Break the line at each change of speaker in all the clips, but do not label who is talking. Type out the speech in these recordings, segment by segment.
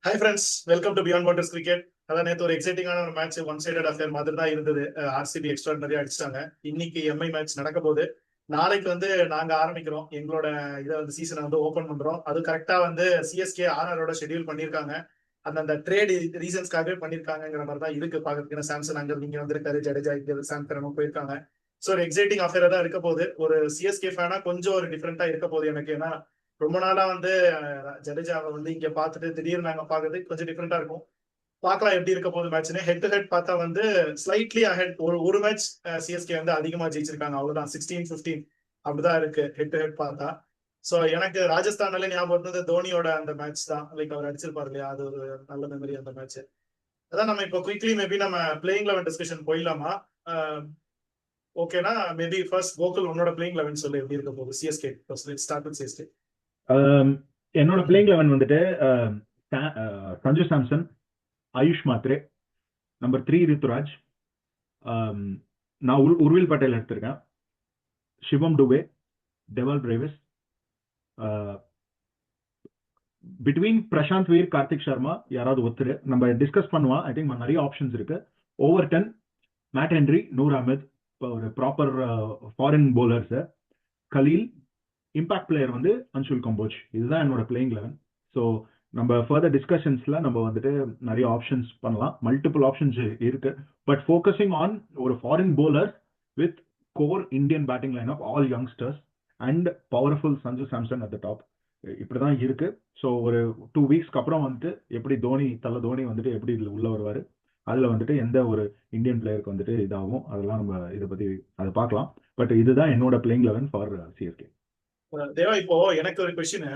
Hi friends, welcome to beyond boundaries cricket. அதான் நேற்று ஒரு எக்ஸைட்டிங்கான ஒரு மேட்ச், ஒன் சைடட் அஃபேர் மாதிரி தான் இருந்தது. ஆர்சிபி எக்ஸ்ட்ராடனரியா அடிச்சிட்டாங்க. இன்னைக்கு எம்ஐ மேட்ச் நடக்க போகுது. நாளைக்கு நாங்க ஆரம்பிக்கிறோம் எங்களோட இதை சீசனை ஓபன் பண்றோம். அது கரெக்டா சிஎஸ்கே ஆர்ஆரோட ஷெட்யூல் பண்ணியிருக்காங்க. அந்த ட்ரேட் ரீசன்ஸ்க்காகவே பண்ணியிருக்காங்கிற மாதிரி தான் இருக்கு பாக்கிறதுக்கு. சாம்சன் அங்க இங்க வந்திருக்காரு, ஜடேஜா இங்க சாம்கரனும் போயிருக்காங்க. ஸோ ஒரு எக்ஸைட்டிங் அஃபேரா தான் இருக்க போகுது. ஒரு சிஎஸ்கே ஃபேனா கொஞ்சம் ஒரு டிஃப்ரெண்டா இருக்க போகுது எனக்கு. ஏன்னா ரொம்ப நாளா ஜடேஜாவை இங்க பார்த்துட்டு திடீர்னு நாங்க பாக்குறது கொஞ்சம் டிஃப்ரெண்டா இருக்கும். பார்க்கலாம் எப்படி இருக்க போகுது மேட்ச்னு. ஹெட் டு ஹெட் பார்த்தா ஸ்லைட்லி அஹெட். ஒரு மேட்ச் சிஎஸ்கே அதிகமா ஜெயிச்சிருக்காங்க, அவ்வளவுதான். 16-15 அப்படிதான் இருக்கு ஹெட் டு ஹெட் பார்த்தா. சோ எனக்கு ராஜஸ்தான்ல ஞாபகம் இருந்தது தோனியோட அந்த மேட்ச் தான். லைக் அவர் அடிச்சிருப்பாரு இல்லையா, அது ஒரு நல்ல மெமரி அந்த மேட்ச். அதான் நம்ம இப்போ குயிக்லி மேபி நம்ம பிளேயிங் லெவன் டிஸ்கஷன் போயிடலாமா? ஓகேனா, மேபி ஃபர்ஸ்ட் கோகுல் உன்னோட பிளேயிங் லெவன் சொல்லு எப்படி இருக்க போகுது சிஎஸ்கே. Start with CSK.
என்னோட playing eleven Sanju Samson, Ayush Mhatre, number 3 Ruturaj, நான் உர்வில் பட்டேல் எடுத்திருக்கேன், Shivam Dube, Dewald Brevis, between Prashant Veer, Kartik Sharma யாராவது ஒருத்தர் நம்ம டிஸ்கஸ் பண்ணுவோம். ஐ திங்க் நிறைய ஆப்ஷன்ஸ் இருக்கு. Overton, Matt Henry, Noor Ahmad, ஒரு proper foreign bowlers, Khaleel, impact player Anshul Kamboj. இதுதான் என்னோட பிளேயிங் லெவன். ஸோ நம்ம ஃபர்தர் டிஸ்கஷன்ஸ்ல நம்ம நிறைய ஆப்ஷன்ஸ் பண்ணலாம். மல்டிபிள் ஆப்ஷன்ஸ் இருக்கு. பட் ஃபோக்கஸிங் ஆன் ஒரு foreign bowler with core Indian batting line of all youngsters and powerful Sanju Samson at the top. இப்படிதான் இருக்கு. ஸோ ஒரு 2 வீக்ஸ்க்கு அப்புறம் எப்படி தோனி எப்படி உள்ள வருவாரு, அதுல எந்த ஒரு இந்தியன் பிளேயருக்கு இதாகும், அதெல்லாம் நம்ம இதை பத்தி அதை பார்க்கலாம். பட் இதுதான் என்னோட பிளேயிங் லெவன் ஃபார் சிஎஸ்கே.
தேவா, இப்போ எனக்கு ஒரு கொஸ்டின்.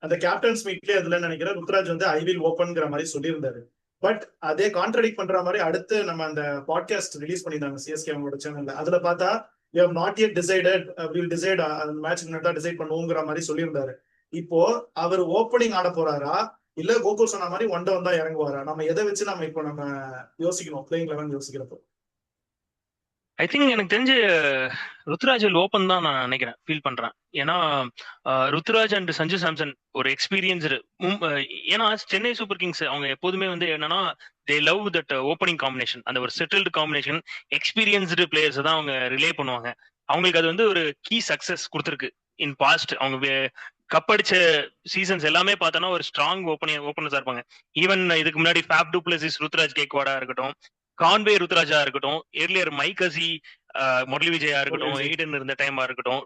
அந்த கேப்டன்ஸ் மீட்லயே அதுல நினைக்கிறேன் ருத்ராஜ் ஐ வில் ஓபன்ங்கிற மாதிரி சொல்லியிருந்தாரு. பட் அதே கான்ட்ரடிக்ட் பண்ற மாதிரி அடுத்து நம்ம அந்த பாட்காஸ்ட் ரிலீஸ் பண்ணிருந்தாங்க சிஎஸ்கே அவங்களோட சேனல்ல. அதுல பார்த்தா we have not yet decided, will decide அந்த மேட்ச் முன்னாடி டிசைட் பண்ணுவோங்கிற மாதிரி சொல்லியிருந்தாரு. இப்போ அவர் ஓப்பனிங் ஆட போறாரா, இல்ல கோகுல் சொன்ன மாதிரி ஒன் டவுன் தான் இறங்குவாரா? நம்ம எதை வச்சு நம்ம யோசிக்கணும் பிளேயிங் லெவன் யோசிக்கிறப்போ?
ஐ திங்க் எனக்கு தெரிஞ்சு ருத்ராஜ் ஓப்பன் தான் நான் நினைக்கிறேன், ஃபீல் பண்றேன். ஏன்னா ருத்ராஜ் அண்ட் சஞ்சு சாம்சன் ஒரு எக்ஸ்பீரியன்ஸ்டு. ஏன்னா சென்னை சூப்பர் கிங்ஸ் அவங்க எப்போதுமே என்னன்னா they love that opening combination, அந்த ஒரு செட்டில்டு காம்பினேஷன், எக்ஸ்பீரியன்ஸ்டு பிளேயர்ஸ் தான் அவங்க ரிலே பண்ணுவாங்க. அவங்களுக்கு அது ஒரு கீ சக்சஸ் கொடுத்துருக்கு இன் பாஸ்ட். அவங்க கப் அடிச்ச சீசன்ஸ் எல்லாமே பார்த்தோன்னா ஒரு ஸ்ட்ராங் ஓப்பனர்ஸா இருப்பாங்க. ஈவன் இதுக்கு முன்னாடி ஃபேப் டு பிளஸிஸ் ருத்ராஜ் கேக்வாடா இருக்கட்டும், கான்வே ருத்ராஜா இருக்கட்டும், எர்லியர் மைகசி முரளி விஜயா இருக்கட்டும், எய்டன் இருந்த டைமா இருக்கட்டும்,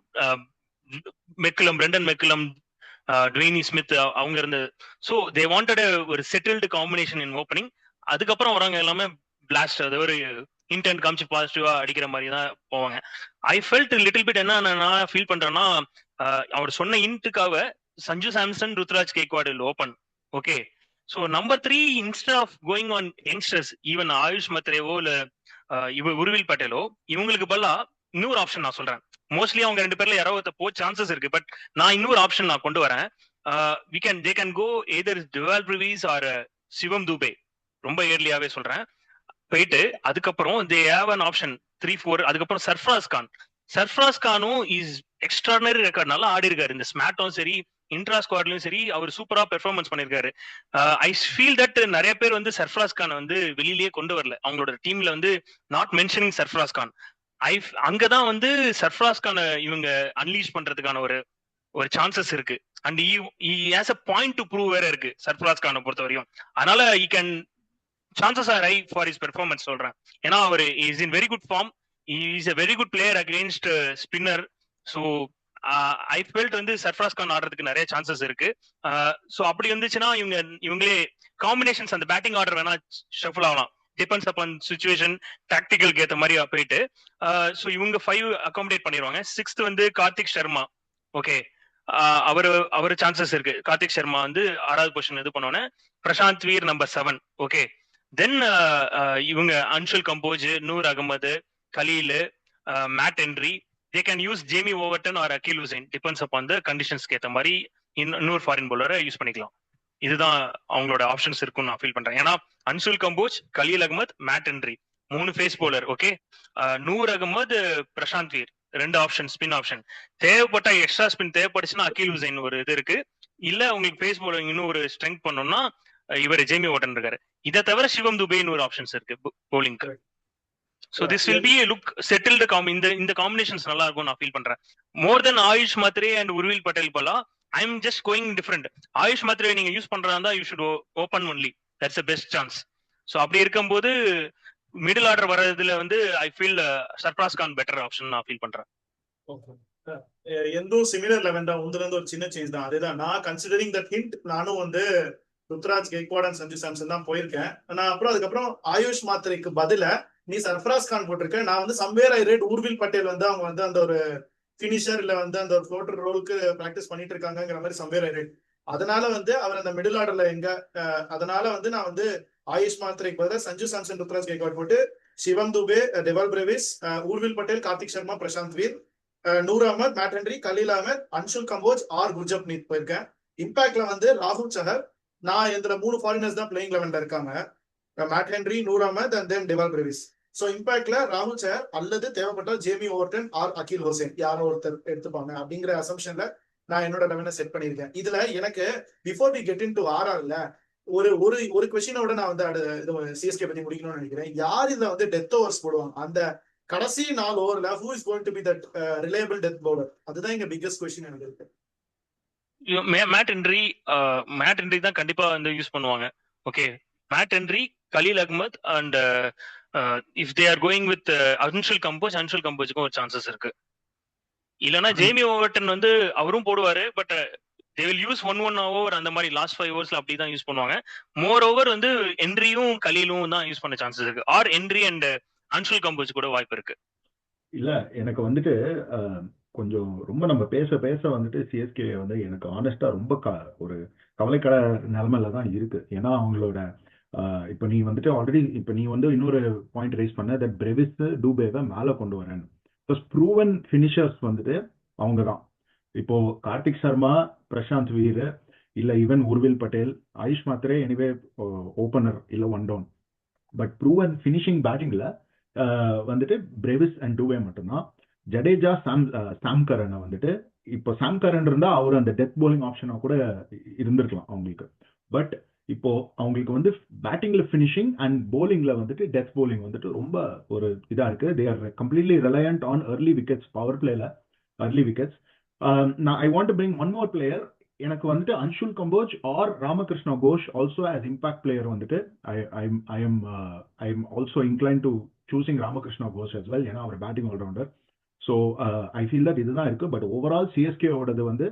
மெக்குலம், பிரெண்டன் மெக்குலம், டுவேனி ஸ்மித் அவங்க இருந்தது. ஸோ தே வாண்டட் ஒரு செட்டில்டு காம்பினேஷன் இன் ஓப்பனிங். அதுக்கப்புறம் வரவங்க எல்லாமே பிளாஸ்ட், அது ஒரு இன்டென்ட் காமிச்சு பாசிட்டிவா அடிக்கிற மாதிரி தான் போவாங்க. ஐ ஃபெல்ட் லிட்டில் பிட் என்ன நான் ஃபீல் பண்றேன்னா, அவர் சொன்ன இன்ட்டுக்காக Sanju Samson, Ruturaj Gaikwad open. Okay, so number 3 instead of going on youngsters, even Ayush மத்ரேவோ இல்ல உருவில் பட்டேலோ, இவங்களுக்கு பதிலா இன்னொரு ஆப்ஷன் நான் சொல்றேன். மோஸ்ட்லி அவங்க 2 பேர்ல யாராவது போ சான்சஸ் இருக்கு. பட் நான் இன்னொரு ஆப்ஷன் நான் கொண்டு வரேன். They can go either Dewald Brevis or Shivam Dube. ரொம்ப ஏர்லியாவே சொல்றேன். போயிட்டு அதுக்கப்புறம் தே ஹேவ் அன் ஆப்ஷன் 3-4. அதுக்கப்புறம் சர்ஃப்ராஸ் கானும் இஸ் எக்ஸ்ட்ராடனரி ரெக்கார்ட், நல்லா ஆடி இருக்காரு இந்த ஸ்மாட்டும் சரி, இன்ட்ரா ஸ்குவாட்லயும் சரி. அவர் சூப்பரா பெர்ஃபார்மன்ஸ் பண்ணிருக்காரு. ஐ ஃபீல் தட் நிறைய பேர் சர்ஃப்ராஸ் கான் வெளியிலேயே கொண்டு வரல. அவங்களோட டீம்ல நாட் மென்ஷனிங் சர்ஃப்ராஸ் கான். அங்கதான் சர்ஃப்ராஸ் கான இவங்க அன்லீஷ் பண்றதுக்கான ஒரு சான்சஸ் இருக்கு. And has a point to prove வேற இருக்கு சர்ஃப்ராஸ் கானை பொறுத்த வரையும். அதனால chances are high for his performance சொல்றேன். ஏன்னா அவர் is in very good form. Is a very good player against spinner. So I felt Sarfaraz Khan ஆடுறதுக்கு நிறைய சான்சஸ் இருக்கு. ஸோ அப்படி இருந்துச்சுன்னா இவங்களே காம்பினேஷன்ஸ் அந்த பேட்டிங் ஆர்டர் வேணா ஷஃபிள் ஆகலாம். டிபெண்ட்ஸ் அப்பான் சுச்சுவேஷன், டாக்டிக்கலுக்கு ஏற்ற மாதிரி போயிட்டு. ஸோ இவங்க 5 அகாமடேட் பண்ணிடுவாங்க. 6th கார்த்திக் சர்மா. ஓகே, அவரு சான்சஸ் இருக்கு. கார்த்திக் சர்மா 6வது பொசிஷன் இது பண்ணோன்னே. Prashant Veer number 7. Okay, then இவங்க Anshul Kamboj, Noor Ahmad, Khaleel, Matt Henry. They can use Jamie Overton or Akeal Hosein, depends upon the கண்டிஷன்ஸ்க்கு ஏற்ற மாதிரி இன்னொரு ஃபாரின் பவுலரை யூஸ் பண்ணிக்கலாம். இதுதான் அவங்களோட ஆப்ஷன்ஸ் இருக்கும்னு நான் ஃபீல் பண்றேன். ஏன்னா Anshul Kamboj, Khaleel Ahmed, Matt Henry 3 pace bowler. Okay, Noor Ahmad, Prashant Veer 2 option, spin option. தேவைப்பட்ட எக்ஸ்ட்ரா ஸ்பின் தேவைப்பட்டுச்சுன்னா அகில் ஹுசைன் ஒரு இது இருக்கு. இல்ல உங்களுக்கு ஃபேஸ் பவுலர் இன்னும் ஒரு ஸ்ட்ரெங்க் பண்ணணும்னா இவர் ஜேமி வார்டன் இருக்காரு. இதை தவிர சிவம் துபேன்னு ஒரு ஆப்ஷன்ஸ் இருக்கு போலிங்க்கு. So this will be a look settled இந்த காம்பினேஷன்ஸ் நல்லா இருக்கும் நான் ஃபீல் பண்றேன். More then Ayush Mhatre and Urvil Patel போல I am just going different. Ayush Mhatre நீங்க யூஸ் பண்றதா you should open only, that's a best chance. So அப்படி இருக்கும்போது மிடில் ஆர்டர் வர்றதுல வந்து I feel Sarfaraz Khan better option நான் ஃபீல் பண்றேன்.
எந்தோ சிமிலர் லெவன் தான், உந்துல இருந்து ஒரு சின்ன சேஞ்ச் தான். அதேதான் நான் கன்சிடரிங் தட் ஹிண்ட், நானும் வந்து ருத்ராஜ் கெய்க்வாட் அண்ட் சஞ்சு சாம்சன் தான் போயிருக்கேன். நான் அப்புறம் அதுக்கப்புறம் ஆயுஷ் மாத்ரேக்கு பதில நீ சர்ஃப்ராஸ் கான் போட்டிருக்க. நான் வந்து somewhere I rate Urvil Patel வந்து அவங்க வந்து அந்த ஒரு ஃபினிஷர் இல்ல வந்து அந்த ஒரு ஃப்ளோட்டர் ரோலுக்கு பிராக்டிஸ் பண்ணிட்டு இருக்காங்கிற மாதிரி சம்வேர் ஐ ரேட். அதனால வந்து அவர் அந்த மிடில் ஆர்டர்ல அதனால வந்து நான் வந்து ஆயுஷ் மாத்ரேக்கு பதிலாக சஞ்சு சாம்சன் ருத்ராஜ் கெய்க்வாட் போட்டு Shivam Dube, Dewald Brevis, Urvil Patel, Kartik Sharma, Prashant Veer, Noor Ahmad, Matt Henry, Khaleel Ahmed, Anshul Kamboj or Gurjapneet போயிருக்கேன். இம்பாக்ட்ல வந்து ராகுல் சஹர், நான் இதுல 3 ஃபாரினர்ஸ் தான் பிளேயிங் லெவன்ல இருக்காங்க, Matt Henry, Noor Ahmad and then Dewald Brevis. So இம்பாக்ட்ல ராகுல் சஹர் அல்லது தேவைப்பட்டால் Jamie Overton or Akeal Hosein யாரோ ஒருத்தர் எடுத்துப்பாங்க அப்படிங்கிற அசம்ஷன்ல நான் என்னோட லெவனை செட் பண்ணியிருக்கேன். இதுல எனக்கு before we get into ஆர்ஆர்ல ஒரு ஒரு ஒரு கொஸ்டினோட நான் வந்து சிஎஸ்கே பத்தி முடிக்கணும்னு நினைக்கிறேன். யார் இதுல வந்து டெத் ஓவர்ஸ் போடுவாங்க அந்த கடைசி 4 ஓவர்ல who is going to be that reliable death bowler? அதுதான் எங்க பிக்கஸ்ட் क्वेश्चन எனக்கு இருக்கு.
மேட் ஹென்ரி தான் கண்டிப்பா வந்து யூஸ் பண்ணுவாங்க. Okay, Matt Henry, Khaleel Ahmed and if they are going with Anshul கம்போஜுக்கும் ஒரு சான்சஸ் இருக்கு. இல்லனா ஜேமி ஓவர்டன் வந்து அவரும் போடுவாரு, but they will use 1 over அந்த மாதிரி லாஸ்ட் 5 ஓவர்ஸ்ல அப்படி தான் யூஸ் பண்ணுவாங்க. மோர் ஓவர் வந்து ஹென்ரியும் கலீலும் தான் யூஸ் பண்ண சான்சஸ் இருக்கு. Or Henry and Anshul Kamboj கூட வாய்ப்பு இருக்கு.
இல்ல எனக்கு வந்துட்டு கொஞ்சம் ரொம்ப நம்ம பேச பேச வந்துட்டு சிஎஸ்கே வந்து எனக்கு ஆனஸ்டா ரொம்ப ஒரு கவலைக்கட நிலைமையில தான் இருக்கு. ஏன்னா அவங்களோட இப்ப நீ வந்துட்டு ஆல்ரெடி இப்ப நீ வந்து இன்னொரு பாயிண்ட் ரைஸ் பண்ண தட் பிரேவிஸ் டூபேவை மேல கொண்டு வரேன். ப்ரூவன் ஃபினிஷர்ஸ் வந்துட்டு அவங்க தான். இப்போ கார்த்திக் சர்மா, பிரசாந்த் வீர், இல்ல even Urvil Patel, Ayush Mhatre anyway opener இல்ல one down. But proven finishing பேட்டிங்ல வந்துட்டு பிரேவிஸ் அண்ட் டூவே மட்டும்தான். ஜடேஜா, சாம் கரனை வந்துட்டு இப்போ சாம் கரன் இருந்தா அவர் அந்த டெத் போலிங் ஆப்ஷனா கூட இருந்திருக்கலாம் அவங்களுக்கு. பட் இப்போ அவங்களுக்கு வந்து பேட்டிங்ல ஃபினிஷிங் அண்ட் போலிங்ல வந்துட்டு டெத் போலிங் வந்துட்டு ரொம்ப ஒரு இதா இருக்கு. They are completely reliant on early wickets, power பிளேல early விக்கெட்ஸ். நான் I want to bring one more player. எனக்கு வந்துட்டு Anshul Kamboj or Ramakrishna Ghosh also as impact player வந்துட்டு I am also incline to choosing Ramakrishna Ghosh as well. ஏன்னா அவர் batting allrounder. So I feel that இதுதான் இருக்கு. But overall சிஎஸ்கேவோடது வந்து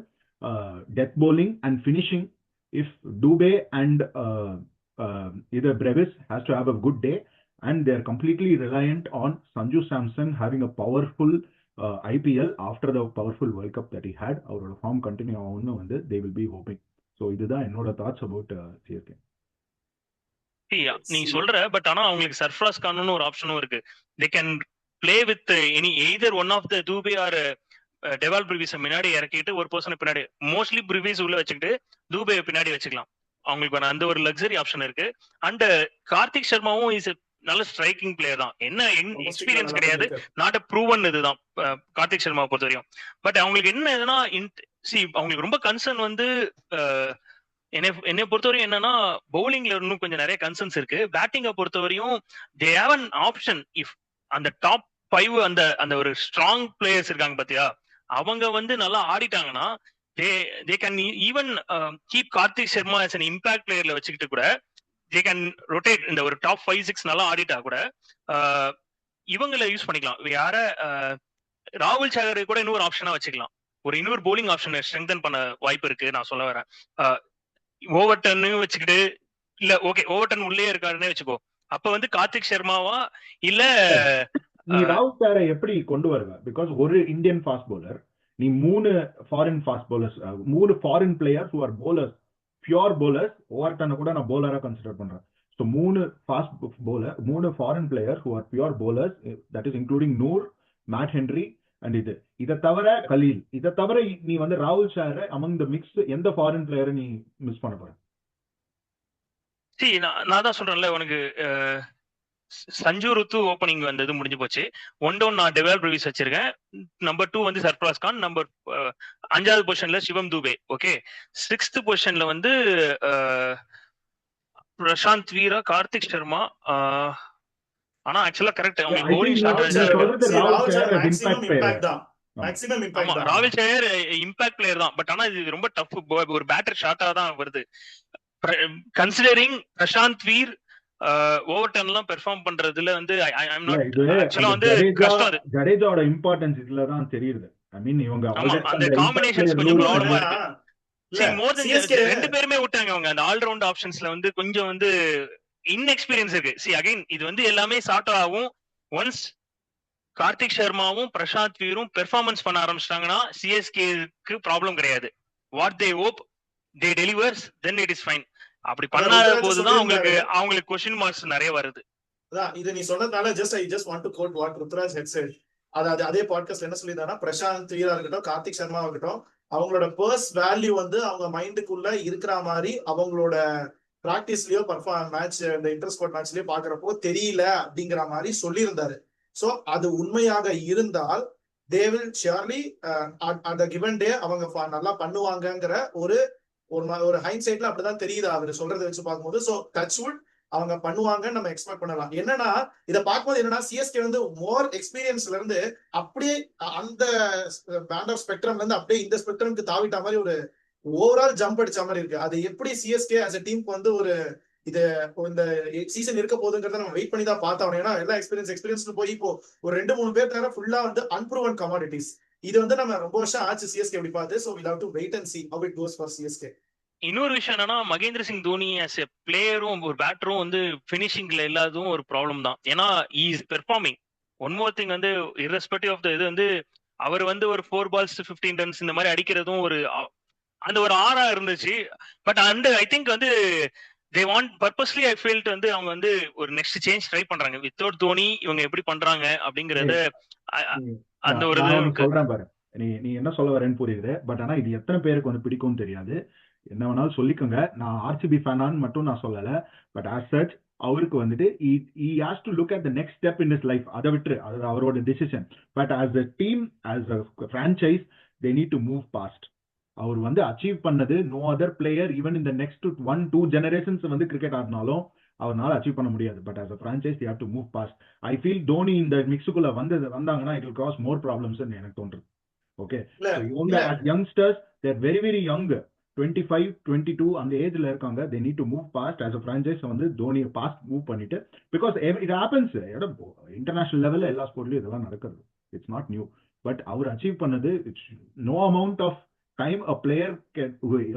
death bowling and finishing. If Dubey and either Brevis has to have a good day, and they are completely reliant on Sanju Samson having a powerful IPL after the powerful World Cup that he had. Our form continue on, and they will be hoping. So, this is my thoughts about CSK.
நீ சொல்ற, but ஆனா அவங்களுக்கு சர்ஃப்ராஸ் கான்னு ஒரு ஆப்ஷனும் இருக்கு. They can play with either one of the Dubey or Dewald Brevis முன்னாடி இறக்கிட்டு ஒரு பர்சன் பின்னாடி, மோஸ்ட்லி பிரிவிஸ் உள்ள வச்சுக்கிட்டு தூபே பின்னாடி வச்சுக்கலாம். அவங்களுக்கு அந்த ஒரு லக்ஸரி ஆப்ஷன் இருக்கு. அண்ட் கார்த்திக் சர்மாவும் இஸ் நல்ல ஸ்ட்ரைக்கிங் பிளேயர் தான். என்ன எக்ஸ்பீரியன்ஸ் கிடையாது, நாட் அ ப்ரூவன் இதுதான் கார்த்திக் சர்மாவை பொறுத்த வரையும். பட் அவங்களுக்கு என்ன எதுனா அவங்களுக்கு ரொம்ப கன்சர்ன் வந்து என்னை பொறுத்தவரையும் என்னன்னா பவுலிங்ல இன்னும் கொஞ்சம் நிறைய கன்சர்ன்ஸ் இருக்கு. பேட்டிங்கை பொறுத்தவரையும் they have an option. If அந்த டாப் 5 அந்த ஒரு ஸ்ட்ராங் பிளேயர்ஸ் இருக்காங்க பாத்தியா, அவங்க வந்து நல்லா ஆடிட்டாங்கன்னா they can even keep Karthik Sharma as an impact playerல வச்சுக்கிட்டு கூட they can rotate. இந்த ஒரு டாப் 5-6 நல்லா ஆடிட்டா கூட இவங்களை யூஸ் பண்ணிக்கலாம். யார ராகுல் சஹரை கூட இன்னொரு ஆப்ஷனா வச்சுக்கலாம். இன்னொரு போலிங் ஆப்ஷனை ஸ்ட்ரெங்தன் பண்ண வாய்ப்பு இருக்கு. நான் சொல்ல வரேன், ஓவர்டன் வச்சுக்கிட்டு இல்ல ஓகே ஓவர்டன் உள்ளே இருக்காருன்னே வச்சுக்கோ. அப்ப வந்து கார்த்திக் சர்மாவா இல்ல
நீ ராகுல் சாரை எப்படி கொண்டு வருவ? பிகாஸ் ஒரு இந்தியன் ஃபாஸ்ட் பவுலர், நீ 3 foreign fast bowlers, 3 foreign players who are bowlers, pure bowlers. ஓவர்டனை கூட நான் பவுலரா கன்சிடர் பண்றேன். So 3 fast bowler, 3 foreign players who are pure bowlers, that is including Noor, Matt Henry and இதை தவிர கலீல். இதை தவிர நீ வந்து ராகுல் சாரை அமங் த மிக்ஸ் எந்த ஃபாரின் பிளேயரை நீ மிஸ் பண்ண போற?
நான் தான் சொல்றேன்ல உனக்கு, சஞ்சு ருத்து ஓப்பனிங் வந்தது முடிஞ்சு போச்சு. 1 டவுன் நான் டெவால் பிரேவிஸ் வச்சிருக்கேன். நம்பர் 2 வந்து சர்ஃப்ராஸ் கான். நம்பர் 5வது பொசிஷன்ல சிவம் துபே. ஓகே, 6th பொசிஷன்ல வந்து பிரசாந்த் வீரா, கார்த்திக் சர்மா. ஆனா ஆக்சுவலா கரெக்ட்,
I
அவங்க
think
bowling
நீங்க
ஷார்ட்.
சொல்றது
See,
ராகுல்
ராகுல்
சேர்
sir
as
maximum
impact player.
Impact தான்,
ஆமா.
மேக்ஸிமம்
ஆமா,
இம்பாக்ட் தான்.
ராகுல் சேர் இம்பாக்ட் பிளேயர் தான். பட் ஆனா இது ரொம்ப டஃப், ஒரு பேட்டர் ஷார்ட்டா தான் வருது. கன்சிடரிங் பிரசாந்த் வீர் ஓவர்டன் எல்லாம் பெர்ஃபார்ம் பண்றதுல வந்து
இல்ல, இது
ஆக்சுவலா
அந்த
வந்து கஷ்டம் அது.
ஜடேஜாவோட இம்பார்ட்டன்ஸ் இதுலதான் தெரியுது. ஐ மீன் இவங்க
ஆமா,
already
அந்த
அந்த
காம்பினேஷன்ஸ்
impact
கொஞ்சம்
player rule
ப்ராப்ளமா
என்னன்னா,
இருக்கு.
இல்ல
மோர் தென்
சிஎஸ்கே
ரெண்டு பேருமே விட்டாங்க. அவங்க அந்த ஆல்ரவுண்ட் ஆப்ஷன்ஸ்ல வந்து கொஞ்சம் வந்து இன்எக்ஸ்பீரியன்ஸ் இருக்கு. அகைன் இது வந்து எல்லாமே சார்ட் ஆகும். ஒன்ஸ் கார்த்திக் சர்மாவும் பிரசாந்த் வீரும் பெர்ஃபார்மன்ஸ் பண்ண ஆரம்பிச்சிட்டாங்கன்னா சிஎஸ்கேக்கு ப்ராப்ளம் கிடையாது. What they hope they delivers then it is fine. அப்படி பண்ணாத போதுதான் அவங்களுக்கு கொஸ்டின் மார்க்ஸ் நிறைய வருது.
அதான் இது நீ சொன்னதுனால I just want to quote what Ruturaj had said. அதாவது அதே பாட்காஸ்ட்ல என்ன சொல்லியிருந்தாங்கன்னா, பிரசாந்த் வீரா இருக்கட்டும், கார்த்திக் சர்மா இருக்கட்டும், அவங்களோட பர்ஸ் வேல்யூ வந்து அவங்க மைண்டுக்குள்ள இருக்கிற மாதிரி அவங்களோட பிராக்டிஸ்லயோ மேட்ச் இந்த இன்டர் ஸ்குவாட் மேட்ச்லயோ பாக்குறப்போ தெரியல அப்படிங்கிற மாதிரி சொல்லியிருந்தாரு. சோ அது உண்மையாக இருந்தால் தே வில் ஷியர்லி அந்த கிவன் டே அவங்க நல்லா பண்ணுவாங்கங்கிற ஒரு ஹைண்ட் அப்படிதான் தெரியுது அவரு சொல்றதை வச்சு பார்க்கும்போது. சோ டச்வுட் அவங்க பண்ணுவாங்கன்னு நம்ம எக்ஸ்பெக்ட் பண்ணலாம். என்னன்னா இதை பார்க்கும்போது என்னன்னா, சிஎஸ்கே வந்து மோர் எக்ஸ்பீரியன்ஸ்ல இருந்து அப்படியே அந்த பேண்ட் ஆஃப் ஸ்பெக்ட்ரம்ல இருந்து அப்படியே இந்த ஸ்பெக்ட்ரம்க்கு தாவிட்ட மாதிரி ஒரு ஓவரால் ஜம்ப் அடிச்ச மாதிரி இருக்கு. அது எப்படி சிஎஸ்கே as a டீமுக்கு வந்து ஒரு இது இந்த சீசன் இருக்க போகுதுங்கிறத நம்ம வெயிட் பண்ணி தான் பார்த்தோம். ஏன்னா எல்லா எக்ஸ்பீரியன்ஸ் போய் இப்போ ஒரு 2-3 பேர் தவிர ஃபுல்லா வந்து அன்ப்ரூவன் கமாடிட்டிஸ். இது வந்து நம்ம ரொம்ப வருஷம் ஆச்சு சிஎஸ்கே அப்படி பார்த்து. So we'll have to wait and see how it goes for CSK.
இன்னொரு விஷயம் என்னன்னா, மகேந்திர சிங் தோனி ஆஸ் எ பிளேயரும் ஒரு பேட்டரும் வந்து பினிஷிங்ல இல்லாததும் ஒரு ப்ராப்ளம் தான். ஏன்னா is performing. One more thing வந்து irrespective ஆஃப் த இது வந்து அவர் வந்து ஒரு 4 balls to 15 runs இந்த மாதிரி அடிக்கிறதும் ஒரு அந்த ஒரு ஆறா இருந்துச்சு. பட் அந்த ஐ திங்க் வந்து they want purposely I field வந்து அவங்க வந்து ஒரு நெக்ஸ்ட் சேஞ்ச் ட்ரை பண்றாங்க. வித்தவுட் தோனி இவங்க எப்படி பண்றாங்க அப்படிங்கறத அந்த ஒரு இது
சொல்றேன் பாரு. நீ என்ன சொல்ல வரேன்னு புரியுது. பட் ஆனா இது எத்தனை பேருக்கு வந்து பிடிக்கும்னு தெரியாது. என்ன வேணாலும் சொல்லிக்கோங்க, நான் ஆர்சிபி ஃபேனான்னு மட்டும் நான் சொல்லல. பட் ஆஸ் சச் அவருக்கு வந்துட்டு he has to look at the next step in his life. அதை விட்டுரு, அது அவரோட decision. But as a team, as a franchise, they need to move past. அவர் வந்து அச்சீவ் பண்ணது நோ அதர் பிளேயர் ஈவன் இந்த next 1-2 generations வந்து cricket ஆடினாலும் அவரால் achieve பண்ண முடியாது. But as a franchise they have to move past. I feel Dhoni இந்த மிக்ஸுக்குள்ள வந்தாங்கன்னா it will cause more problems ன்னு எனக்கு தோன்றுது. ஓகே, இவங்க as youngsters they are very very young, 25, 22 அந்த ஏஜ்ல இருக்காங்க. they need to move past. as a franchise வந்து தோனியை பாஸ்ட் மூவ் பண்ணிட்டு, பிகாஸ் it happens இன்டர்நேஷனல் லெவல்ல எல்லா ஸ்போர்ட்லயும் இதெல்லாம் நடக்குது. It's not new. பட் அவர் அச்சீவ் பண்ணது no amount of time a player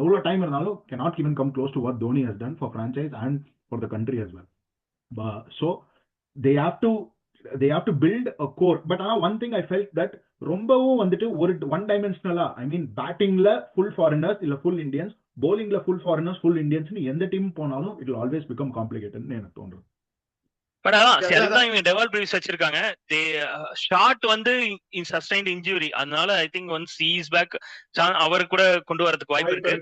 எவ்வளவு டைம் இருந்தாலும் cannot even come close to what Dhoni has done for franchise and for the country as well. So they have to build a core. But one thing I felt that ரொம்பவும் வந்துட்டு ஒரு one டைமென்ஷனலா, I mean பேட்டிங்ல full foreigners இல்ல full Indians, bowlingல full foreigners full Indians எந்த team போனாலும் it will always become complicated எனக்கு தோன்றுது.
பட் அதான் இவங்க டெவலப் ரிவ்யூஸ் வச்சிருக்காங்க. ஷார்ட் வந்து சஸ்டைன்ட் இன்ஜுரி, அதனால I think once he is back அவர் கூட கொண்டு வரதுக்கு வாய்ப்பு இருக்கு.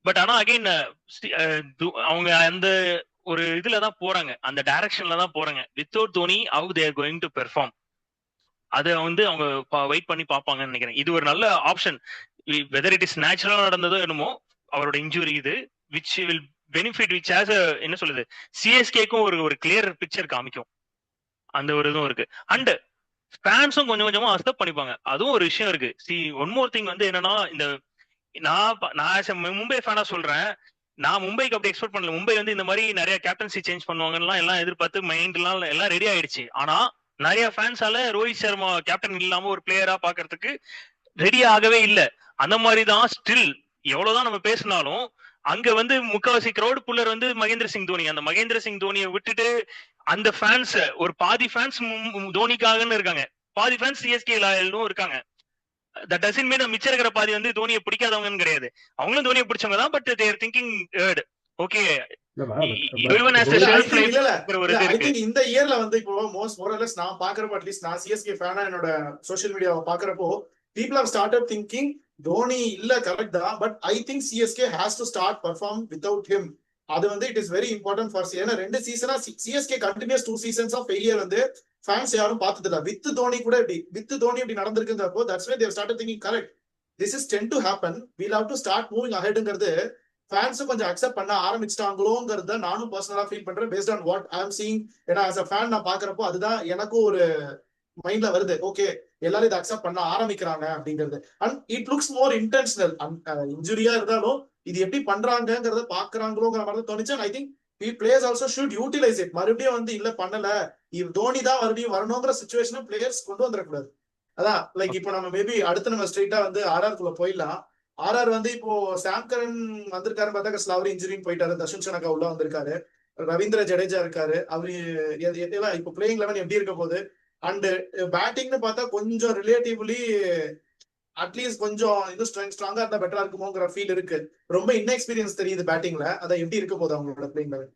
பட் ஆனா அகைன் அவங்க அந்த ஒரு இதுல தான் போறாங்க, அந்த டைரக்ஷன்ல தான் போறாங்க. Without Dhoni how they are going to perform, அதை வந்து அவங்க வெயிட் பண்ணி பார்ப்பாங்கன்னு நினைக்கிறேன். இது ஒரு நல்ல ஆப்ஷன். வெதர் இட் இஸ் நேச்சுரலா நடந்ததோ என்னமோ, அவரோட இன்ஜுரி இது which will benefit which as என்ன சொல்லுது, சிஎஸ்கேக்கும் ஒரு கிளியர் பிக்சர் காமிக்கும். அந்த ஒரு இதுவும் இருக்கு. அண்ட் ஃபேன்ஸும் கொஞ்சம் கொஞ்சமா அக்செப்ட் பண்ணிப்பாங்க. அதுவும் ஒரு விஷயம் இருக்கு. ஒன் மோர் திங் வந்து என்னன்னா, இந்த நான் மும்பை ஃபேனா சொல்றேன், நான் மும்பைக்கு அப்படி எக்ஸ்பெக்ட் பண்ணல. மும்பை வந்து இந்த மாதிரி நிறைய கேப்டன்சி சேஞ்ச் பண்ணுவாங்கன்னு எல்லாம் எதிர்பார்த்து மைண்ட் எல்லாம் ரெடி ஆயிடுச்சு. ஆனா நிறைய ஃபேன்ஸால ரோஹித் சர்மா கேப்டன் இல்லாம ஒரு பிளேயரா பாக்குறதுக்கு ரெடி ஆகவே இல்லை. அந்த மாதிரிதான் ஸ்டில் எவ்வளவுதான் நம்ம பேசினாலும் அங்க வந்து முக்காவாசி கிரௌட் புல்லர் வந்து மகேந்திர சிங் தோனி. அந்த மகேந்திர சிங் தோனியை விட்டுட்டு அந்த ஃபேன்ஸ் ஒரு பாதி ஃபேன்ஸ் தோனிக்காகன்னு இருக்காங்க, பாதி ஃபேன்ஸ் சிஎஸ்கே இருக்காங்க. தட் டசன்ட் மீன் மிச்சம் இருக்கிற பாதி வந்து தோனியை பிடிக்காதவங்கன்னு கிடையாது, அவங்களும் தோனியை பிடிச்சவங்க தான். பட் தேர் திங்கிங் ஓகே
இந்த இயர்ல வந்து இப்போ மோஸ்ட் நான் பாக்குறப்போ, அட்லீஸ்ட் நான் சிஎஸ்கே ஃபேனா என்னோட சோஷியல் மீடியாவை பாக்குறப்போ, people have started thinking Dhoni இல்ல கரெக்ட் தான், but I think CSK has to start perform without him. அது வந்து it is very important for ஏன்னா 2 சீசனா CSK continuous 2 seasons of failure வந்து ஃபேன்ஸ் யாரும் பார்த்தது இல்ல. வித் தோனி கூட இப்படி நடந்திருக்குன்றப்போ that's why they started thinking correct, this is tend to happen, we'll have to start moving அஹெட்ங்கிறது ஃபேன்ஸும் கொஞ்சம் அக்செப்ட் பண்ண ஆரம்பிச்சிட்டாங்களோங்கிறத நானும் பர்சனலா ஃபீல் பண்றேன் based on what I am seeing. ஏன்னா ஆஸ் அ ஃபேன் நான் பாக்குறப்போ அதுதான் எனக்கும் ஒரு மைண்ட்ல வருது. ஓகே, எல்லாரும் இதை அக்செப்ட் பண்ண ஆரம்பிக்கிறாங்க அப்படிங்கிறது. And it looks more intentional. இன்ஜுரியா இருந்தாலும் இது எப்படி பண்றாங்கிறத பாக்குறாங்களோங்கிற மாதிரி தோணுச்சு. I think players also should utilise it. மறுபடியும் வந்து இல்ல பண்ணல, தோனி தான் மறுபடியும் வரணுங்கிற சுச்சுவேஷன் பிளேயர்ஸ் கொண்டு வந்துடக்கூடாது. அதான் லைக் இப்போ நம்ம மேபி அடுத்து நம்ம ஸ்ட்ரெயிட்டா வந்து ஆர்ஆர் குள்ள போயிடலாம். ஆர்ஆர் வந்து இப்போ சாம்கரன் வந்திருக்காரு பார்த்தா ஸ்லாவரி இன்ஜுரின்னு போயிட்டாரு. தர்ஷன் சனகா உள்ள வந்திருக்காரு. ரவீந்திர ஜடேஜா இருக்காரு. அவரு இப்போ பிளேயிங் லெவன் எப்படி இருக்க போகுது? அண்ட் பேட்டிங்னு பார்த்தா கொஞ்சம் ரிலேட்டிவ்லி அட்லீஸ்ட் கொஞ்சம் இது ஸ்ட்ராங்கா இருந்தா பெட்டரா இருக்குமோங்கிற ஃபீல் இருக்கு. ரொம்ப இன்எக்ஸ்பீரியன்ஸ் தெரியுது பேட்டிங்ல. அதை எப்படி இருக்க போகுது அவங்களோட பிளேயிங் லெவன்?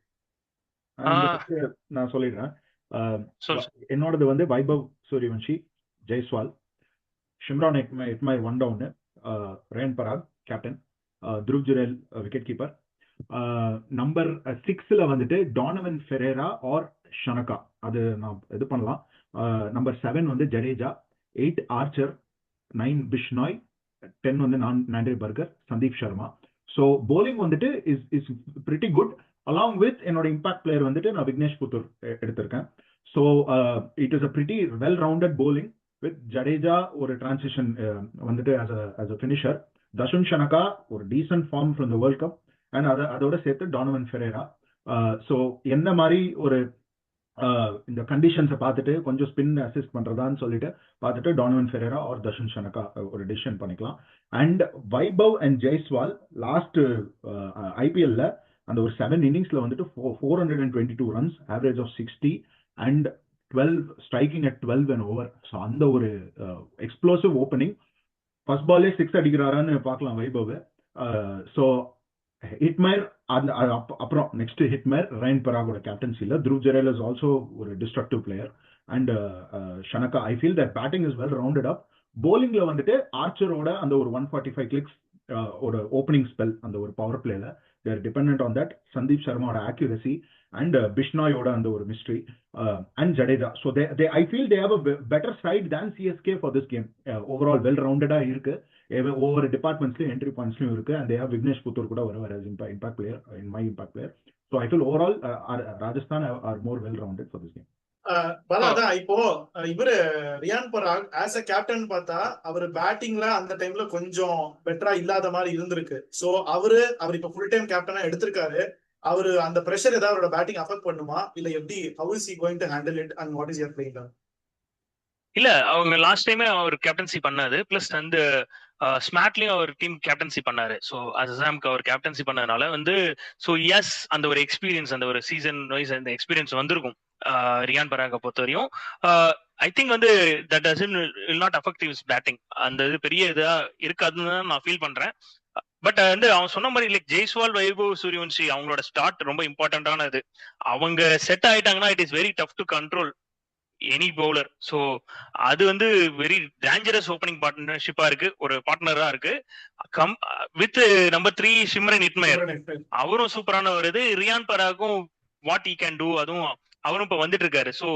நான் சொல்லிடுறேன். என்னோடது வந்து Vaibhav Suryavanshi, Jaiswal, Shimron Hetmyer one down, Riyan Parag captain, Dhruv Jurel wicket keeper. Number 6ல வந்துட்டு டானவன் ஃபெரேரா ஆர் ஷனகா, அது நான் இது பண்ணலாம். நம்பர் 7 வந்து ஜடேஜா, 8 ஆர்ச்சர், 9 பிஷ்னாய், 10 வந்து Nandre Burger, Sandeep Sharma. So bowling வந்துட்டு is pretty good. Along with என்னோட இம்பாக்ட் பிளேயர் வந்துட்டு நான் விக்னேஷ் புத்தூர் எடுத்திருக்கேன். So it is a pretty well rounded bowling with Jadeja ஒரு டிரான்சிஷன் வந்துட்டு as a finisher, Dasun Shanaka ஒரு decent form from the World Cup, and அதோட சேர்த்து டானவன் ஃபெரேரா. ஸோ என்ன மாதிரி ஒரு இந்த கண்டிஷன்ஸை பார்த்துட்டு கொஞ்சம் ஸ்பின் அசிஸ்ட் பண்றதான்னு சொல்லிட்டு பார்த்துட்டு Donovan Ferreira or Dasun Shanaka ஒரு டிசிஷன் பண்ணிக்கலாம். And Vaibhav and Jaiswal last ஐபிஎல்ல அந்த ஒரு 7 இன்னிங்ஸ்ல வந்துட்டு 422 runs, average of 60 and 12 striking at 12 and over. So அந்த ஒரு எக்ஸ்ப்ளோசிவ் ஓப்பனிங். ஃபர்ஸ்ட் பாலே 6 அடிக்கிறாரான்னு பார்க்கலாம் வைபவ். ஸோ ஹிட்மேர் அப்புறம் நெக்ஸ்ட் ஹிட்மேர் ரைன் பராகோட கேப்டன்சில. த்ருவ் ஜுரேல் இஸ் ஆல்சோ ஒரு destructive player. And Shanaka, I feel that batting is well rounded அப். போலிங்ல வந்துட்டு ஆர்ச்சரோட அந்த ஒரு 145 கிளிக்ஸ் ஒரு ஓப்பனிங் ஸ்பெல் அந்த ஒரு பவர் பிளேல they dependent on that. Sandeep சர்மாவோட ஆக்யூரசி அண்ட் பிஷ்னாயோட அந்த ஒரு mystery and Jadeja. So I feel they have a better side than CSK for this game. Overall well ரவுண்டடா இருக்கு. ஒவ்வொரு டிபார்ட்மெண்ட்ஸ்லயும் என்ட்ரி பாயிண்ட்ஸ்லயும் இருக்கு. And they have Vignesh Puthur கூட வருவார் as impact player in my impact player. So I feel overall Rajasthan are more well rounded for this game.
அதான் இப்போ இவரு Riyan Parag as a captain பார்த்தா அவர் பேட்டிங்ல அந்த டைம்ல கொஞ்சம் பெட்டரா இல்லாத மாதிரி இருந்திருக்கு. சோ அவர் இப்ப ஃபுல் டைம் கேப்டனா எடுத்திருக்காரு. அவரு அந்த பிரஷர் ஏதாவது அவரோட பேட்டிங் அஃபெக்ட் பண்ணுமா, இல்ல எப்படி? how is he going to handle it and what is your playing down?
இல்ல, அவங்க லாஸ்ட் டைமே அவர் கேப்டன்சி பண்ணாரு. பிளஸ் வந்து ஸ்மார்ட்லயும் அவர் டீம் கேப்டன்சி பண்ணாரு. ஸோ அசாம்க்கு அவர் கேப்டன்சி பண்ணதுனால வந்து ஸோ எஸ் அந்த ஒரு எக்ஸ்பீரியன்ஸ், அந்த ஒரு சீசன் வைஸ் அந்த எக்ஸ்பீரியன்ஸ் வந்திருக்கும் ரியான் பராகை பொறுத்த வரையும். ஐ திங்க் வந்து that doesn't will not affect his batting. அந்த இது பெரிய இதா இருக்காதுன்னு தான் நான் ஃபீல் பண்றேன். பட் வந்து அவன் சொன்ன மாதிரி லைக் ஜெய்ஸ்வால், வைபவ் சூரியவன்ஷி அவங்களோட ஸ்டார்ட் ரொம்ப இம்பார்ட்டன்டான இது. அவங்க செட் ஆயிட்டாங்கன்னா it is very tough to control any bowler. So அது வந்து வெரி டேஞ்சரஸ் ஓப்பனிங் பார்ட்னர்ஷிப்பா இருக்கு, ஒரு பார்ட்னரா இருக்கு. வித் நம்பர் 3 ஷிம்ரன் இட்மைர், அவரும் சூப்பரான ஒரு இது. ரியான் பராகும் வாட் ஈ கேன் டூ, அதுவும் அவரும் இப்ப வந்துட்டு இருக்காரு. ஸோ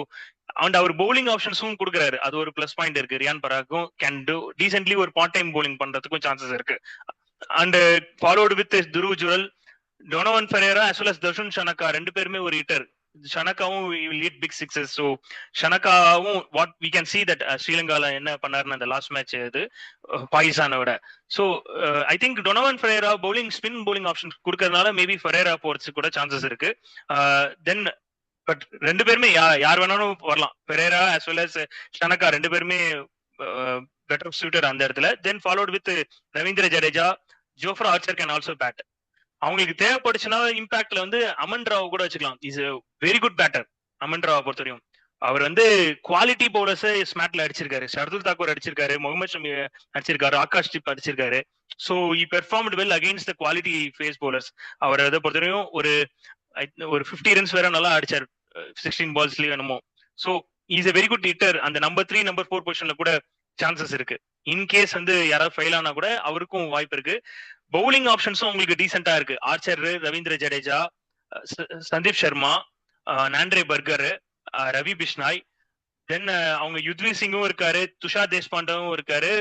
அண்ட் அவர் பவுலிங் ஆப்ஷன்ஸும் கொடுக்குறாரு. அது ஒரு பிளஸ் பாயிண்ட் இருக்கு. ரியான் பராகும் கேன் டூ டீசென்ட்லி ஒரு பார்ட் டைம் பவுலிங் பண்றதுக்கும் சான்சஸ் இருக்கு. And followed with Dhruv Jurel, Donovan Ferreira as well as Dasun Shanaka, ரெண்டு பேருமே ஒரு ஹிட்டர். ஷனகாவும் லீட் பிக் சிக்ஸஸ். ஸோ ஷனகாவும் what we can see that ஸ்ரீலங்கால என்ன பண்ணாருன்னு அந்த லாஸ்ட் மேட்ச் இது பாகிஸ்தானோட. So I think Donovan Ferreira bowling spin bowling option கொடுக்கறதுனால மேபி ஃபெரேரா போறதுக்கு கூட சான்சஸ் இருக்கு. தென் பட் ரெண்டு பேருமே யார் வேணாலும் வரலாம். Ferreira as well as Shanaka ரெண்டு பேருமே பெட்டர் சூட்டர் அந்த இடத்துல. Then followed with Ravindra Jadeja, Jofra Archer can also bat. அவங்களுக்கு தேவைப்படுச்சுன்னா இம்பாக்ட்ல வந்து அமன் ராவ் கூட வச்சுக்கலாம். Is very good batter Aman Rao பொறுத்த வரையும். அவர் வந்து குவாலிட்டி பவுலர்ஸ் ஸ்மார்ட்ல அடிச்சிருக்காரு. ஷர்துல் தாக்கூர் அடிச்சிருக்காரு, முகமது ஷமி அடிச்சிருக்காரு, ஆகாஷ் டிப் அடிச்சிருக்காரு. So he performed well against the quality pace bowlers. அவர் அதை பொறுத்த வரையும் ஒரு 50 ரன்ஸ் வேற நல்லா அடிச்சார் 16 பால்ஸ்லயும் என்னமோ. So is a very good hitter. அந்த நம்பர் 3 நம்பர் 4 பொசிஷன்ல கூட சான்சஸ் இருக்கு. இன்கேஸ் வந்து யாராவது ஃபெயில் ஆனா கூட அவருக்கும் வாய்ப்பு இருக்கு. பவுலிங் ஆப்ஷன்ஸும் உங்களுக்கு டீசென்டா இருக்கு. ஆர்ச்சர், ரவீந்திர ஜடேஜா, சந்தீப் சர்மா, நாண்ட்ரே பர்கர், ரவி பிஷ்னாய், தென் அவங்க யுத்வீர் சிங்கும் இருக்காரு, துஷார் தேஷ்பாண்டவும் இருக்காரு,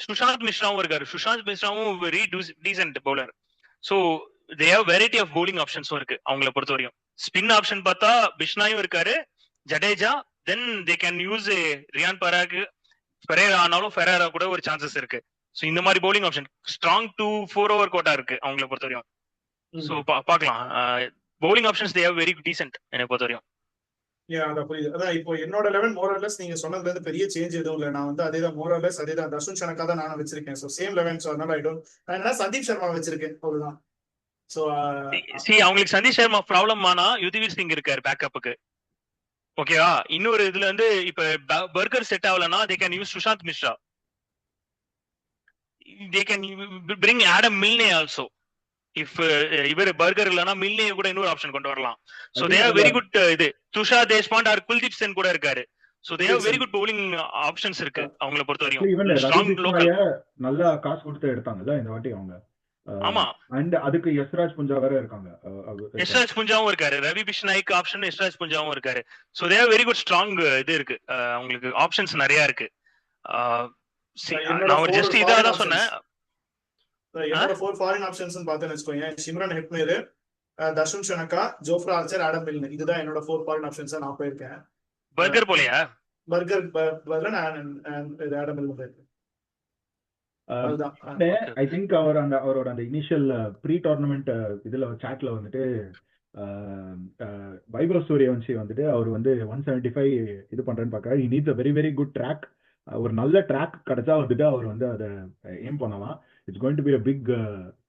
சுஷாந்த் மிஸ்ராவும் இருக்காரு. சுஷாந்த் மிஸ்ராவும் very decent bowler. So they have variety of bowling ஆப்ஷன்ஸும் இருக்கு அவங்கள பொறுத்த வரையும். ஸ்பின் ஆப்ஷன் பார்த்தா பிஷ்னாயும் இருக்காரு, Jadeja, then they can use Riyan Parag, Ferreira ஆனாலும் ஃபெரேரா கூட ஒரு சான்சஸ் இருக்கு. ஸோ இந்த மாதிரி bowling option strong 2-4 over quota இருக்கு அவங்கள பொறுத்த வரையும். ஸோ பார்க்கலாம். bowling options they have very decent என்னை பொறுத்த வரையும்.
அதான் புரியுது. அதான் இப்போ என்னோட 11 மோரலஸ் நீங்க சொன்னதுல இருந்து பெரிய சேஞ்ச் எதுவும் இல்லை. நான் வந்து அதே தான் மோரலஸ், அதே தான் தர்ஷன் ஷனக்கா தான் நானும் வச்சிருக்கேன். So same 11. ஸோ அதனால நான் என்ன சந்தீப் சர்மா வச்சிருக்கேன் அவ்வளவுதான். ஸோ
அவங்களுக்கு சந்தீப் சர்மா ப்ராப்ளம் ஆனா யுதிவீர் சிங் இருக்காரு பேக்கப்புக்கு. ஓகேவா? இன்னொரு இதுல வந்து இப்ப பர்கர் செட் ஆகலன்னா they can use Sushant Mishra, they can bring Adam Milne also. If இவர் பர்கர் இல்லனா மில்னே கூட இன்னொரு ஆப்ஷன் கொண்டு வரலாம். So they have very good இது துஷார் தேஷ்பாண்டே ஆர் குல்தீப் சென் கூட இருக்காரு. So they have very good bowling options இருக்கு அவங்கள பொறுத்த வரையும். ஸ்ட்ராங் லோக்கல்
நல்லா காசு கொடுத்து எடுத்தாங்கல்ல இந்த வாட்டி அவங்க.
ஆமா,
அண்ட் அதுக்கு யஸ்ராஜ் புஞ்சா வேற இருக்காங்க.
யஸ்ராஜ் புஞ்சாவும் இருக்காரு, ரவி பிஷ்னாய்க்கு ஆப்ஷன் யஸ்ராஜ் புஞ்சாவும் இருக்காரு. So they have very good strong இது இருக்கு, அவங்களுக்கு ஆப்ஷன்ஸ் நிறைய இருக்கு. நான் ஒரு ஜஸ்ட் இதான் சொன்னேன்.
என்னோட 4 ஃபாரின் ஆப்ஷன்ஸ் பார்த்தேன்னு வச்சுக்கோங்க. Simran Hetmyer, Darshan Shanaka, Jofra Archer, Adam Milne. இதுதான் என்னோட 4 ஃபாரின் ஆப்ஷன்ஸா நான் போயிருக்கேன்.
பர்கர் போலையா?
பர்கர் பதிலா நான் ஆடம் மில்னே போயிருக்கேன்.
ஐ திங்க் அவரோட அந்த இனிஷியல் ப்ரீ டோர்னமெண்ட் இதுல சாட்ல வந்துட்டு வைபவ் சூரியவன்ஷி வந்துட்டு அவர் வந்து 175 இது பண்றேன்னு பாக்குறாரு. he needs a very very good track. ஒரு நல்ல ட்ராக் கிடைச்சா வந்துட்டு அவர் வந்து அதை ஏம் பண்ணலாம். It's going to be a big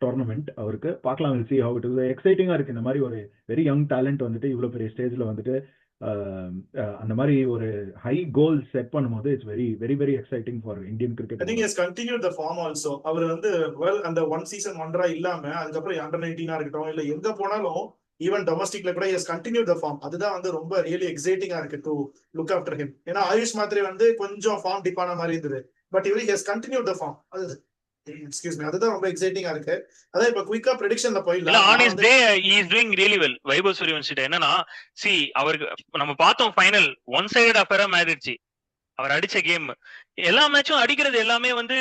tournament அவருக்கு. பார்க்கலாம், we'll see how it is. எக்ஸைட்டிங்கா இருக்கு இந்த மாதிரி ஒரு வெரி யங் டேலண்ட் வந்துட்டு இவ்வளவு பெரிய ஸ்டேஜ்ல வந்துட்டு அந்த மாதிரி ஒரு ஹை கோல் செட் பண்ணும்போது it's very very very exciting for Indian cricket.
I think he has continued the form also. அவர் வந்து அந்த ஒன் சீசன் ஒன்றா இல்லாம அதுக்கப்புறம் அண்டர் 19 இருக்கட்டும் இல்ல எங்க போனாலும் ஈவன் டொமஸ்டிக்ல கூட he has continued the form. அதுதான் வந்து ரொம்ப ரியலி எக்ஸைட்டிங்கா இருக்கு டு லுக் ஆஃப்டர் ஹிம். ஏன்னா ஆயுஷ் மாத்ரே வந்து கொஞ்சம் ஃபார்ம் டிப்பான மாதிரி இருந்தது. பட் இவர் he has continued the form. Excuse me, அதுதான் ரொம்ப எக்ஸைட்டிங்கா இருக்கு. அதான் இப்ப குயிக்கா ப்ரெடிக்ஷன்ல போயிடலாம்.
On his day he is doing really well. Vaibhav Suryavanshi என்னன்னா அவருக்கு நம்ம பார்த்தோம் ஃபைனல் ஒன் சைடட் அஃபேரா மாறிடுச்சு. அவர் அடிச்ச கேம் எல்லா மேட்சும் அடிக்கிறது எல்லாமே வந்து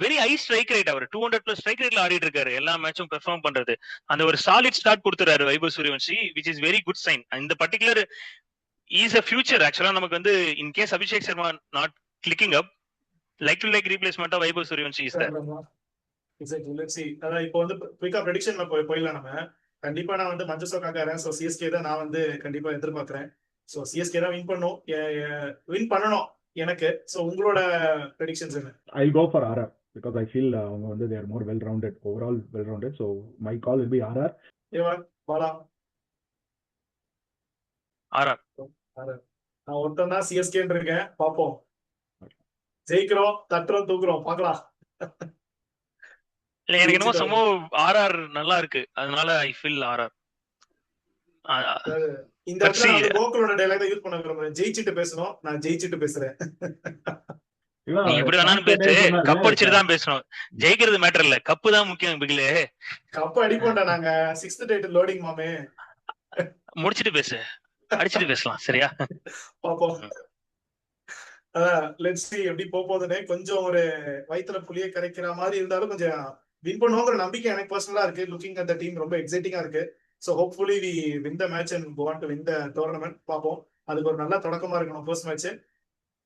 வெரி ஹை ஸ்ட்ரைக் ரேட். அவர் 200+ ஸ்ட்ரைக் ரேட்ல ஆடிட்டு இருக்காரு. எல்லா மேட்சும் பெர்ஃபார்ம் பண்றது அந்த ஒரு சாலிட் ஸ்டார்ட் கொடுத்துறாரு Vaibhav Suryavanshi, which is very good sign. இந்த பர்டிகுலர் இஸ் a future. ஆக்சுவலா நமக்கு வந்து in case Abhishek Sharma not clicking up, like to like ரீப்ளேஸ்மெண்டா Vaibhav Suryavanshi is there.
Exactly. Let's see. அதான் இப்போ வந்து குயிக்கா ப்ரெடிக்ஷன்ல போயிடலாம் நம்ம. கண்டிப்பா நான் வந்து மஞ்சசோக்காரன். சோ சிஎஸ்கே தான் நான் வந்து கண்டிப்பா எதிர்பார்க்கிறேன். சோ சிஎஸ்கே தான் வின் பண்ணணும் எனக்கு. சோ உங்களோட ப்ரெடிக்ஷன்ஸ் என்ன?
I'll go for RR because I feel அவங்க வந்து they are more well rounded, overall well rounded. So my call will be RR.
பாலா
ஆர்ஆர்.
நான் ஒருத்தன் தான் சிஎஸ்கேன்னு இருக்கேன். பாப்போம், ஜெயிக்கிறோம், தட்டுறோம், தூக்குறோம், பார்க்கலாம்.
இல்ல எனக்கு என்னமோ சமோ ஆர்ஆர் நல்லா இருக்கு, அதனால ஐ ஃபீல் ஆர்ஆர்.
இந்த இடத்துல நான் கோகுலோட டயலாக் தான் யூஸ் பண்ண விரும்புறேன். ஜெயிச்சிட்டு பேசணும், நான் ஜெயிச்சிட்டு பேசுறேன்.
நீ எப்படி வேணாலும் பேசு, கப் அடிச்சிட்டு தான் பேசணும். ஜெயிக்கிறது மேட்டர் இல்ல, கப்பு தான் முக்கியம். பிகிலே
கப் அடிப்போம்டா நாங்க. 6th டைட்டில் லோடிங் மாமே.
முடிச்சிட்டு பேசு, அடிச்சிட்டு பேசலாம். சரியா?
பாப்போம். லெட்ஸ் see எப்படி போகுதுன்னு. கொஞ்சம் ஒரு வயித்துல புளிய கரைக்கிற மாதிரி இருந்தாலும் கொஞ்சம் வின் பண்ணுவோங்கிற நம்பிக்கை எனக்கு பர்சனலா இருக்கு. லுக்கிங் அட் த டீம் ரொம்ப எக்ஸைட்டிங்கா இருக்கு. So hopefully we win the match and go on to win the tournament. பாப்போம், அதுக்கு ஒரு நல்ல தொடக்கமா இருக்கணும் ஃபர்ஸ்ட் மேட்ச்.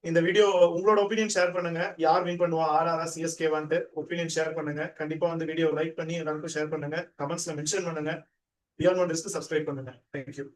இந்த வீடியோ உங்களோட ஒப்பீனியன் ஷேர் பண்ணுங்க. யார் வின் பண்ணுவா, RR CSK want to opinion share பண்ணுங்க. கண்டிப்பா வந்து வீடியோ லைக் பண்ணி எல்லாருக்கும் ஷேர் பண்ணுங்க. கமெண்ட்ஸ்ல மென்ஷன் பண்ணுங்க. பியாண்ட் ஒன் டிஸ்க்கு சப்ஸ்கிரைப் பண்ணுங்க. தேங்க்யூ.